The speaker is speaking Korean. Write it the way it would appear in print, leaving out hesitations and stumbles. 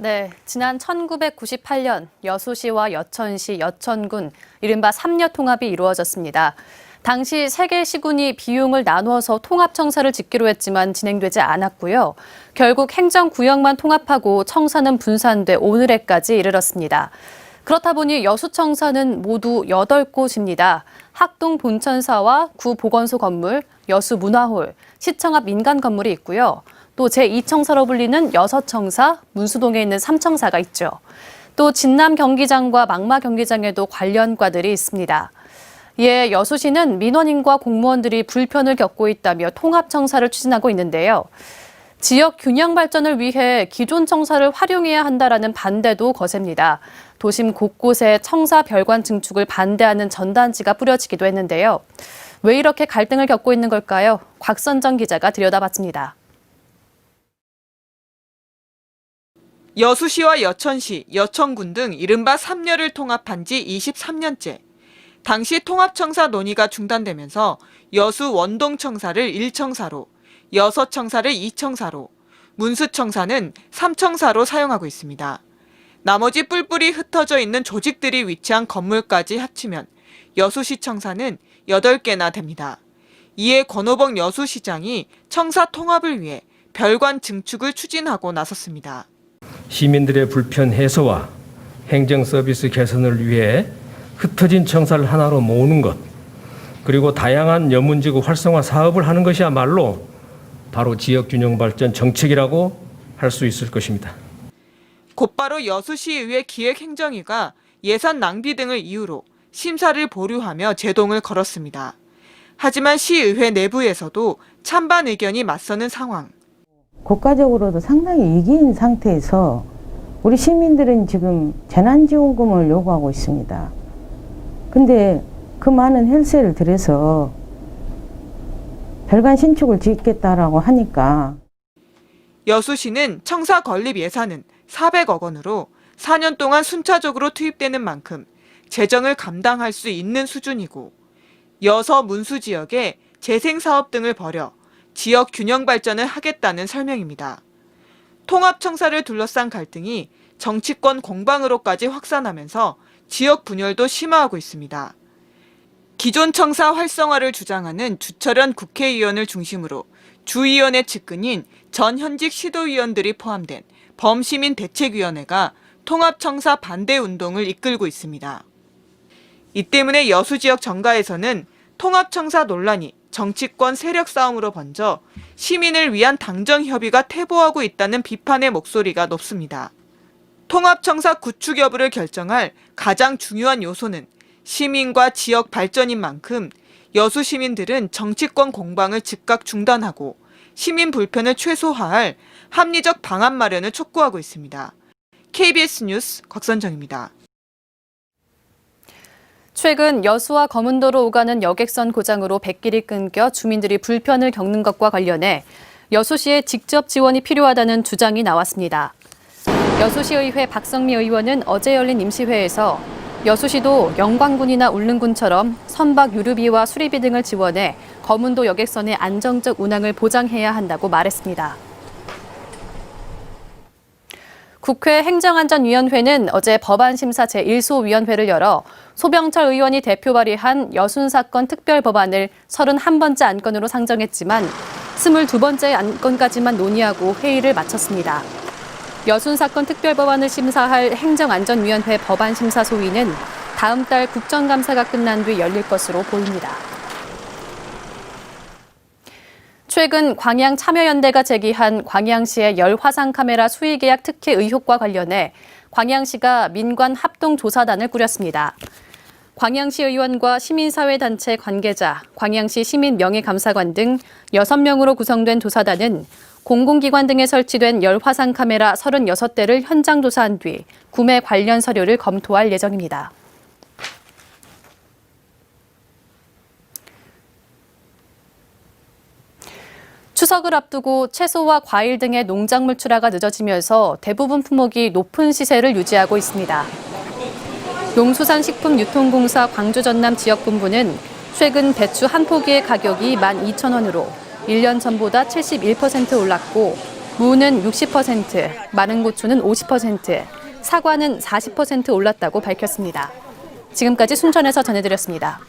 네, 지난 1998년 여수시와 여천시, 여천군, 이른바 삼여 통합이 이루어졌습니다. 당시 세 개 시군이 비용을 나누어서 통합청사를 짓기로 했지만 진행되지 않았고요. 결국 행정구역만 통합하고 청사는 분산돼 오늘에까지 이르렀습니다. 그렇다 보니 여수청사는 모두 8곳입니다. 학동 본천사와 구보건소 건물, 여수문화홀, 시청 앞 민간 건물이 있고요. 또 제2청사로 불리는 여서청사, 문수동에 있는 3청사가 있죠. 또 진남 경기장과 망마 경기장에도 관련과들이 있습니다. 이에 여수시는 민원인과 공무원들이 불편을 겪고 있다며 통합청사를 추진하고 있는데요. 지역 균형 발전을 위해 기존 청사를 활용해야 한다라는 반대도 거셉니다. 도심 곳곳에 청사 별관 증축을 반대하는 전단지가 뿌려지기도 했는데요. 왜 이렇게 갈등을 겪고 있는 걸까요? 곽선정 기자가 들여다봤습니다. 여수시와 여천시, 여천군 등 이른바 삼여를 통합한 지 23년째. 당시 통합청사 논의가 중단되면서 여수 원동청사를 1청사로, 여서청사를 2청사로, 문수청사는 3청사로 사용하고 있습니다. 나머지 뿔뿔이 흩어져 있는 조직들이 위치한 건물까지 합치면 여수시청사는 8개나 됩니다. 이에 권오봉 여수시장이 청사 통합을 위해 별관 증축을 추진하고 나섰습니다. 시민들의 불편 해소와 행정 서비스 개선을 위해 흩어진 청사를 하나로 모으는 것, 그리고 다양한 여문지구 활성화 사업을 하는 것이야말로 바로 지역균형 발전 정책이라고 할 수 있을 것입니다. 곧바로 여수시의회 기획행정위가 예산 낭비 등을 이유로 심사를 보류하며 제동을 걸었습니다. 하지만 시의회 내부에서도 찬반 의견이 맞서는 상황. 국가적으로도 상당히 위기인 상태에서 우리 시민들은 지금 재난지원금을 요구하고 있습니다. 근데 그 많은 헬세를 들여서 별관 신축을 짓겠다라고 하니까 여수시는 청사 건립 예산은 400억 원으로 4년 동안 순차적으로 투입되는 만큼 재정을 감당할 수 있는 수준이고 여서 문수 지역에 재생사업 등을 벌여 지역 균형 발전을 하겠다는 설명입니다. 통합청사를 둘러싼 갈등이 정치권 공방으로까지 확산하면서 지역 분열도 심화하고 있습니다. 기존 청사 활성화를 주장하는 주철현 국회의원을 중심으로 주위원회 측근인 전 현직 시도위원들이 포함된 범시민대책위원회가 통합청사 반대 운동을 이끌고 있습니다. 이 때문에 여수 지역 정가에서는 통합청사 논란이 정치권 세력 싸움으로 번져 시민을 위한 당정 협의가 퇴보하고 있다는 비판의 목소리가 높습니다. 통합청사 구축 여부를 결정할 가장 중요한 요소는 시민과 지역 발전인 만큼 여수 시민들은 정치권 공방을 즉각 중단하고 시민 불편을 최소화할 합리적 방안 마련을 촉구하고 있습니다. KBS 뉴스 곽선정입니다. 최근 여수와 거문도로 오가는 여객선 고장으로 뱃길이 끊겨 주민들이 불편을 겪는 것과 관련해 여수시에 직접 지원이 필요하다는 주장이 나왔습니다. 여수시의회 박성미 의원은 어제 열린 임시회에서 여수시도 영광군이나 울릉군처럼 선박 유류비와 수리비 등을 지원해 거문도 여객선의 안정적 운항을 보장해야 한다고 말했습니다. 국회 행정안전위원회는 어제 법안심사 제1소위원회를 열어 소병철 의원이 대표 발의한 여순사건 특별법안을 31번째 안건으로 상정했지만 22번째 안건까지만 논의하고 회의를 마쳤습니다. 여순사건 특별법안을 심사할 행정안전위원회 법안심사소위는 다음 달 국정감사가 끝난 뒤 열릴 것으로 보입니다. 최근 광양참여연대가 제기한 광양시의 열화상 카메라 수의 계약 특혜 의혹과 관련해 광양시가 민관 합동조사단을 꾸렸습니다. 광양시 의원과 시민사회단체 관계자, 광양시 시민명예감사관 등 6명으로 구성된 조사단은 공공기관 등에 설치된 열화상 카메라 36대를 현장 조사한 뒤 구매 관련 서류를 검토할 예정입니다. 추석을 앞두고 채소와 과일 등의 농작물 출하가 늦어지면서 대부분 품목이 높은 시세를 유지하고 있습니다. 농수산식품유통공사 광주 전남 지역본부는 최근 배추 한 포기의 가격이 12,000원으로 1년 전보다 71% 올랐고 무는 60%, 마른 고추는 50%, 사과는 40% 올랐다고 밝혔습니다. 지금까지 순천에서 전해드렸습니다.